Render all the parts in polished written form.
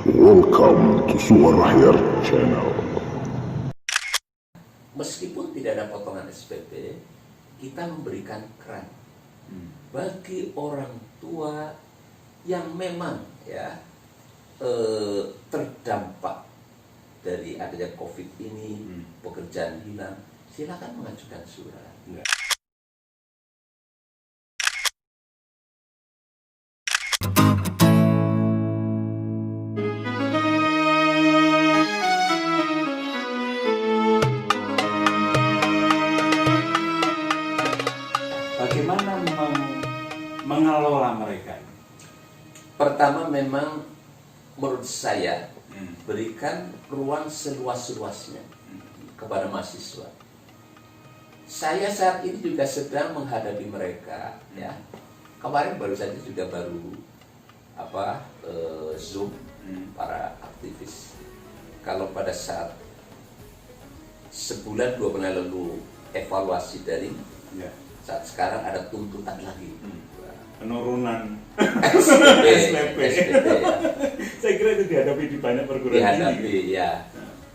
Welcome to Suara Hair Channel. Meskipun tidak ada potongan SPP, kita memberikan keran bagi orang tua yang memang terdampak dari adanya COVID ini, pekerjaan hilang, silakan mengajukan surat. Bagaimana mengelola mereka? Pertama, memang menurut saya berikan ruang seluas-luasnya kepada mahasiswa. Saya saat ini juga sedang menghadapi mereka, ya. Kemarin baru saja juga Zoom para aktivis. Kalau pada saat sebulan 2 bulan lalu evaluasi daring, saat sekarang ada tuntutan lagi. Penurunan SPP, ya. Saya kira itu dihadapi di banyak perguruan tinggi. Ya.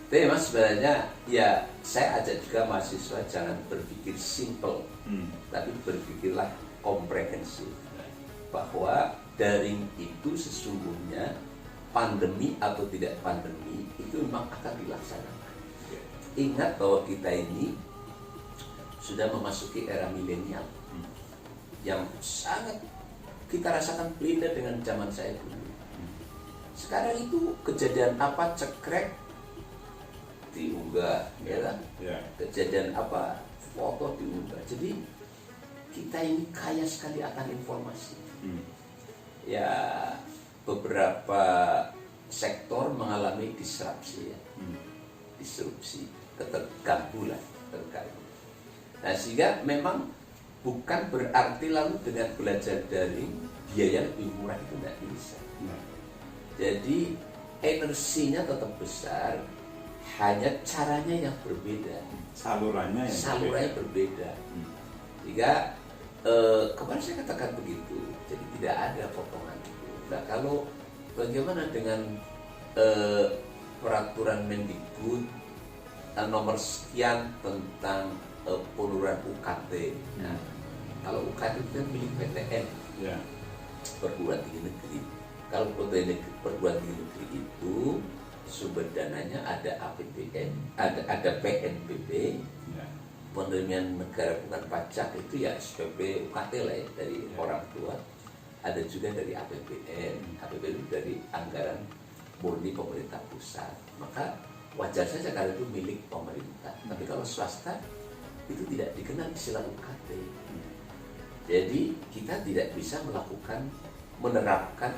Tapi memang sebenarnya ya saya ajak juga mahasiswa jangan berpikir simple, tapi berpikirlah komprehensif. Bahwa daring itu sesungguhnya pandemi atau tidak pandemi itu memang akan dilaksanakan. Ingat bahwa kita ini sudah memasuki era milenial yang sangat kita rasakan beda dengan zaman saya dulu. Sekarang itu kejadian apa cekrek diunggah, ya kan? Kejadian apa foto diunggah. Jadi kita ini kaya sekali akan informasi. Ya, beberapa sektor mengalami disrupsi, disrupsi, terganggu. Nah, sehingga memang bukan berarti lalu dengan belajar daring biaya lebih murah itu tidak bisa. Jadi energinya tetap besar, hanya caranya yang berbeda. Salurannya berbeda. Jika kemarin saya katakan begitu, jadi tidak ada potongan itu. Nah, kalau bagaimana dengan peraturan Mendikbud nomor sekian tentang penurunan UKT. Nah, kalau UKT itu kan milik PTN, perguruan tinggi negeri. Kalau perguruan tinggi negeri itu sumber dananya ada APBN, ada PNBP, penerimaan negara bukan pajak itu ya SPP, UKT lah ya, dari orang tua. Ada juga dari APBN, APBN itu dari anggaran murni pemerintah pusat. Maka wajar saja kalau itu milik pemerintah. Tapi kalau swasta itu tidak dikenal istilah UKT. Jadi kita tidak bisa menerapkan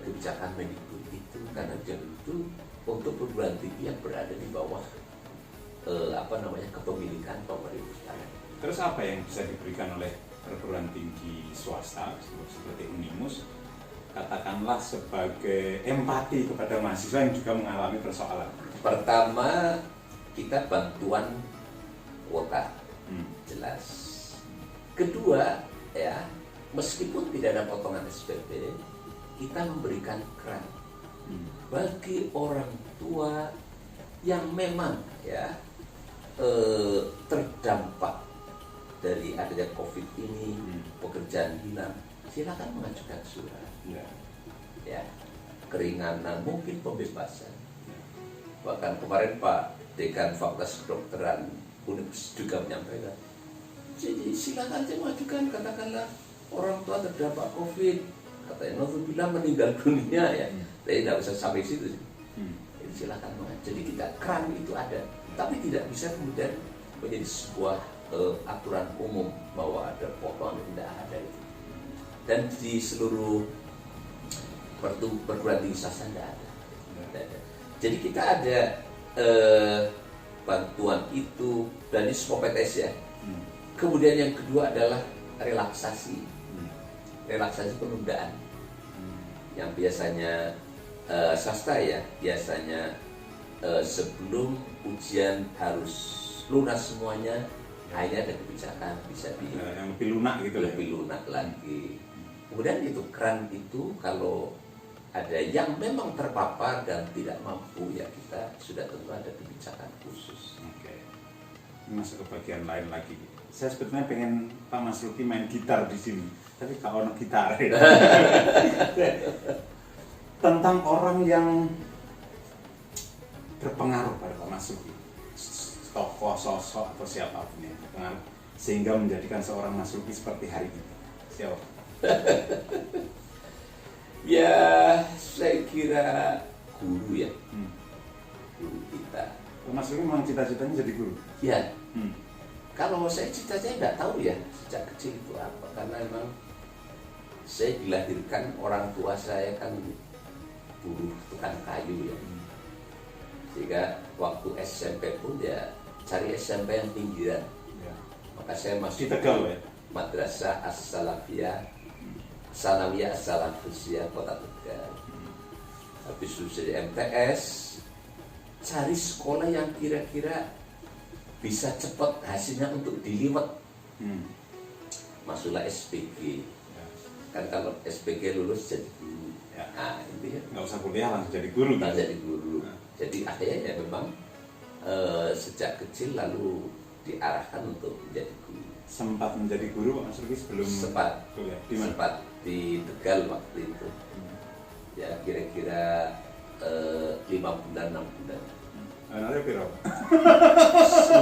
kebijakan Mendikbud itu karena itu untuk perguruan tinggi yang berada di bawah kepemilikan pemerintah. Terus apa yang bisa diberikan oleh perguruan tinggi swasta seperti Unimus, katakanlah sebagai empati kepada mahasiswa yang juga mengalami persoalan? Pertama, kita bantuan kuota, jelas. Kedua, ya, meskipun tidak ada potongan SPP, kita memberikan keran bagi orang tua yang memang terdampak dari adanya COVID ini, pekerjaan hilang, silakan mengajukan surat. Ya, keringanan, mungkin pembebasan. Bahkan kemarin Pak Dekan Fakultas Kedokteran Universitas juga menyampaikan, jadi silakan aja mengajukan, katakanlah orang tua terdampak COVID, katanya Naudzubillah meninggal dunia ya, tapi tidak usah sampai situ sih. Jadi silakan mengajukan. Jadi kita keran itu ada, tapi tidak bisa kemudian menjadi sebuah aturan umum bahwa ada potongan, tidak ada itu. Dan di seluruh perguruan tinggi swasta tidak ada. Jadi kita ada bantuan itu dari semua PTS ya. Kemudian yang kedua adalah relaksasi penundaan. Yang biasanya swasta ya, biasanya sebelum ujian harus lunas semuanya, akhirnya ada kebijakan bisa yang lebih lunak gitu, lebih lunak lagi. Kemudian itu keran itu kalau ada yang memang terpapar dan tidak mampu, ya kita sudah tentu ada kebijakan khusus. Oke. Ini masuk ke bagian lain lagi. Saya sebetulnya pengen Pak Mas Luki main gitar di sini, tapi kalau ono gitar ya. Tentang orang yang berpengaruh pada Pak Mas Luki, tokoh, sosok atau siapapun yang berpengaruh sehingga menjadikan seorang Mas Luki seperti hari ini. Siapa? Ya, saya kira guru ya, guru kita. Mas Luki memang cita-citanya jadi guru? Ya, kalau saya cita-citanya nggak tahu ya sejak kecil itu apa, karena memang saya dilahirkan, orang tua saya kan buruh tukang kayu ya, sehingga waktu SMP pun ya cari SMP yang pinggiran, maka saya masuk di Tegal ya? Madrasah As-Salafiyah Sanawiyah As-Salafiyah Kota Tegal. Habis lulus dari MTS, cari sekolah yang kira-kira bisa cepat hasilnya untuk diliwat. Masuklah SPG. Kan kalau SPG lulus jadi guru. Nah, itu ya. Nggak usah kuliah langsung jadi guru. Nggak jadi guru. Jadi akhirnya ya memang sejak kecil lalu diarahkan untuk menjadi guru. Sempat menjadi guru Pak Mas Luki sebelum sempat kuliah? Sempat di Tegal waktu itu. Ya kira-kira 5 bulan 6 bulan. Honornya piro?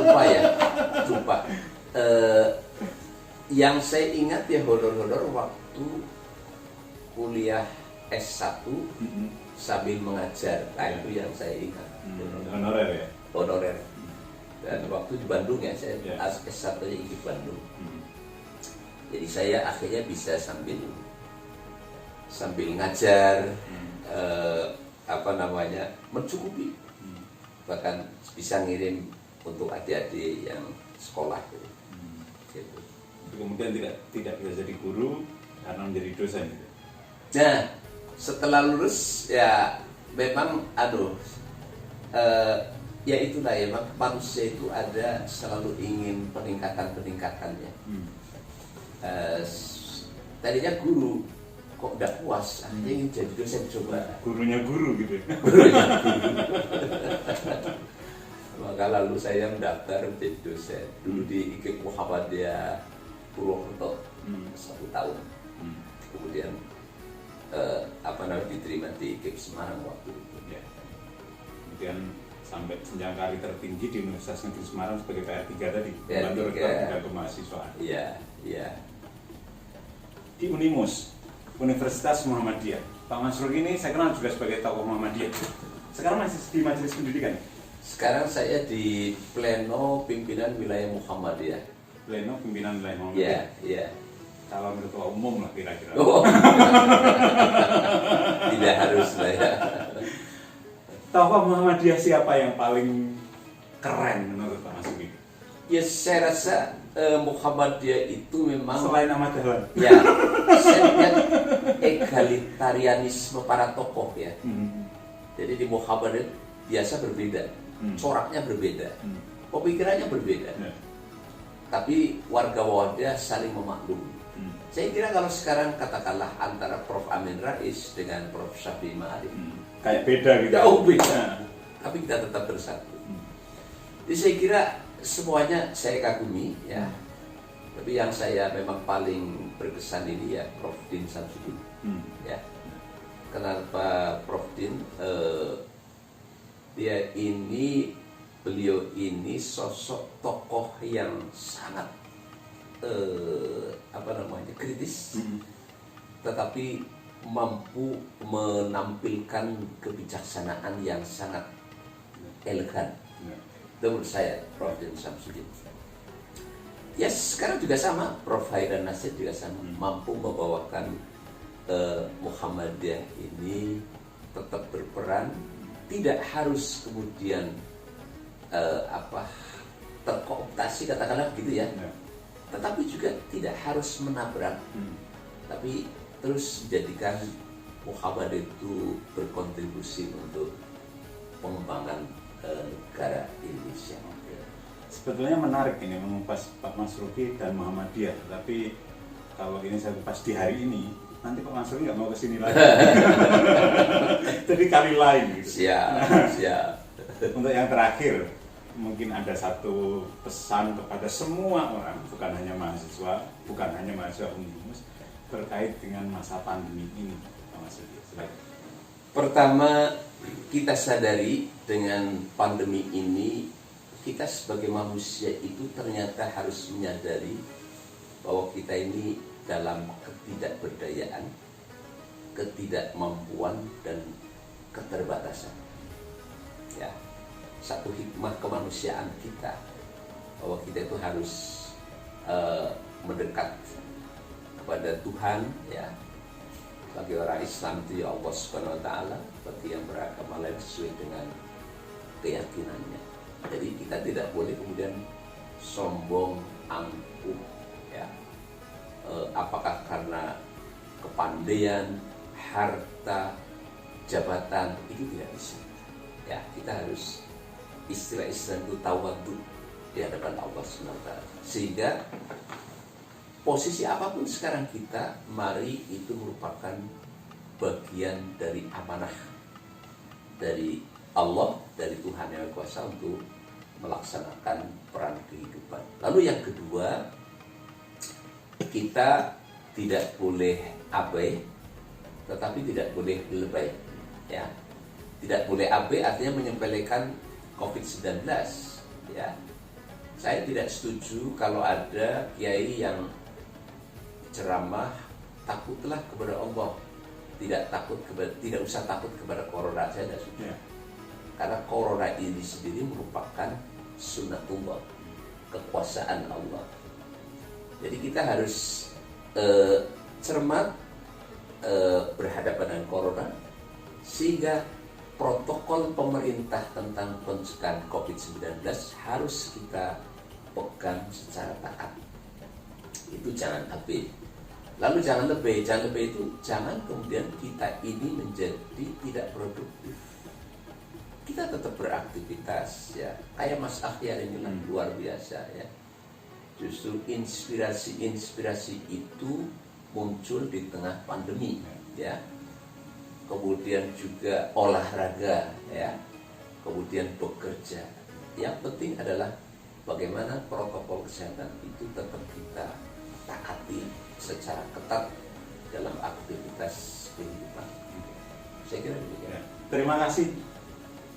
Lupa ya, lupa. Yang saya ingat ya honor-honor waktu kuliah S1 sambil mengajar. Nah, itu yang saya ingat. Honorer ya? Honorer. Dan waktu di Bandung ya, saya S1-nya di Bandung. Jadi saya akhirnya bisa sambil ngajar, mencukupi. Bahkan bisa ngirim untuk adik-adik yang sekolah gitu. Gitu. Kemudian tidak bisa jadi guru karena menjadi dosen gitu. Nah, setelah lulus ya memang ya itulah ya, memang manusia itu ada selalu ingin peningkatannya. Tadinya guru kok udah puas, akhirnya ingin jadi dosen, coba gurunya guru gitu. Maka lalu saya mendaftar menjadi dosen dulu di IKIP Muhammadiyah Purwokerto 1 tahun. Kemudian diterima di IKIP Semarang waktu itu. Ya. Kemudian sampai jenjang karir tertinggi di Universitas Negeri Semarang sebagai PR3 tadi, membantu rektor bidang kemahasiswaan. Iya. Di Unimus, Universitas Muhammadiyah. Pak Mas Luki ini saya kenal juga sebagai tokoh Muhammadiyah. Sekarang masih di Majelis Pendidikan? Sekarang saya di Pleno Pimpinan Wilayah Muhammadiyah. Pleno Pimpinan Wilayah Muhammadiyah? Iya. Calon ketua umum lah kira-kira. Oh. Tidak harus lah ya. Tokoh Muhammadiyah siapa yang paling keren menurut Pak Mas Luki? Ya saya rasa Muhammadiyah itu memang selain nama jalan. Ya, saya lihat egalitarianisme para tokoh ya. Jadi di Muhammadiyah biasa berbeda, coraknya berbeda, pemikirannya berbeda. Tapi warga Muhammadiyah saling memaklumi. Saya kira kalau sekarang katakanlah antara Prof. Amin Rais dengan Prof. Syafi'i Ma'arif, kayak beda gitu. Jauh beda. Tapi kita tetap bersatu. Jadi saya kira semuanya saya kagumi ya. Tapi yang saya memang paling berkesan ini ya Prof. Din Samsudin. Ya. Kenapa Prof. Din? Beliau ini sosok tokoh yang sangat kritis, tetapi mampu menampilkan kebijaksanaan yang sangat elegan. Itu menurut saya Prof. Din Samsudin. Ya sekarang juga sama, Prof. Hairan Nasir juga sama, mampu membawakan Muhammadiyah ini tetap berperan, tidak harus kemudian terkooptasi katakanlah gitu ya, tetapi juga tidak harus menabrak, tapi terus menjadikan Muhammadiyah itu berkontribusi untuk pengembangan negara Indonesia. Sebetulnya menarik ini mengupas Pak Mas Luki dan Muhammadiyah, tapi kalau ini saya kupas di hari ini, nanti Pak Mansur nggak mau kesini lagi. Jadi kali lain gitu. Siap. Untuk yang terakhir, mungkin ada satu pesan kepada semua orang, bukan hanya mahasiswa Unimus, terkait dengan masa pandemi ini, Pak Mansur. Silakan. Pertama, kita sadari dengan pandemi ini, kita sebagai manusia itu ternyata harus menyadari bahwa kita ini dalam ketidakberdayaan, ketidakmampuan, dan keterbatasan. Ya, satu hikmah kemanusiaan kita bahwa kita itu harus mendekat kepada Tuhan, ya. Bagi orang Islam itu ya Allah Subhanahu wa taala, bagi yang beragama lain sesuai dengan keyakinannya. Jadi kita tidak boleh kemudian sombong, angkuh, ya. Apakah karena kepandaian, harta, jabatan, itu tidak bisa. Ya, kita harus istilah-istilah itu tawadhu di hadapan Allah Subhanahu wa taala. Sehingga posisi apapun sekarang kita, mari itu merupakan bagian dari amanah dari Allah, dari Tuhan Yang Maha Kuasa untuk melaksanakan peran kehidupan. Lalu yang kedua, kita tidak boleh abai, tetapi tidak boleh lebay. Ya, tidak boleh abai artinya menyepelekan COVID-19. Ya, saya tidak setuju kalau ada kiai yang ceramah takutlah kepada Allah, tidak usah takut kepada corona. Saya tidak setuju. Karena corona ini sendiri merupakan sunnatullah, kekuasaan Allah. Jadi kita harus cermat berhadapan dengan corona, sehingga protokol pemerintah tentang pencegahan COVID-19 harus kita pegang secara taat. Itu jangan abai. Lalu jangan lebih itu jangan kemudian kita ini menjadi tidak produktif. Kita tetap beraktivitas, ya. Kayak Mas Akhyar ini luar biasa, ya. Justru inspirasi itu muncul di tengah pandemi, ya. Kemudian juga olahraga, ya. Kemudian bekerja. Yang penting adalah bagaimana protokol kesehatan itu tetap kita taati secara ketat dalam aktivitas kehidupan. Saya kira demikian. Terima kasih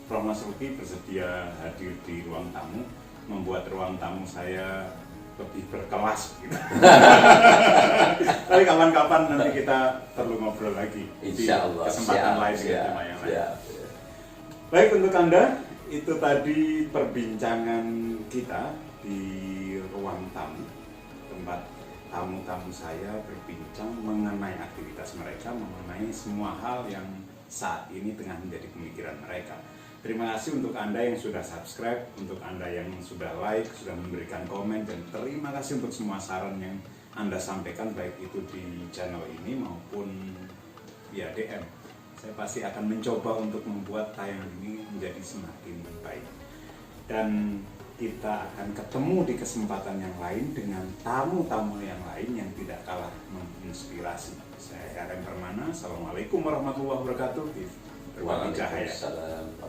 Prof. Mas Ruki bersedia hadir di ruang tamu, membuat ruang tamu saya lebih berkelas gitu. Tapi kapan-kapan nanti kita perlu ngobrol lagi. Insya Allah. Di kesempatan lain dengan tema yang lain. Baik, untuk Anda, itu tadi perbincangan kita di ruang tamu, tempat tamu-tamu saya berbincang mengenai aktivitas mereka, mengenai semua hal yang saat ini tengah menjadi pemikiran mereka. Terima kasih untuk Anda yang sudah subscribe, untuk Anda yang sudah like, sudah memberikan komen, dan terima kasih untuk semua saran yang Anda sampaikan, baik itu di channel ini maupun via DM. Saya pasti akan mencoba untuk membuat tayangan ini menjadi semakin baik. Dan kita akan ketemu di kesempatan yang lain dengan tamu-tamu yang lain yang tidak kalah menginspirasi. Saya RM Permana, Assalamualaikum warahmatullahi wabarakatuh. Waalaikumsalam.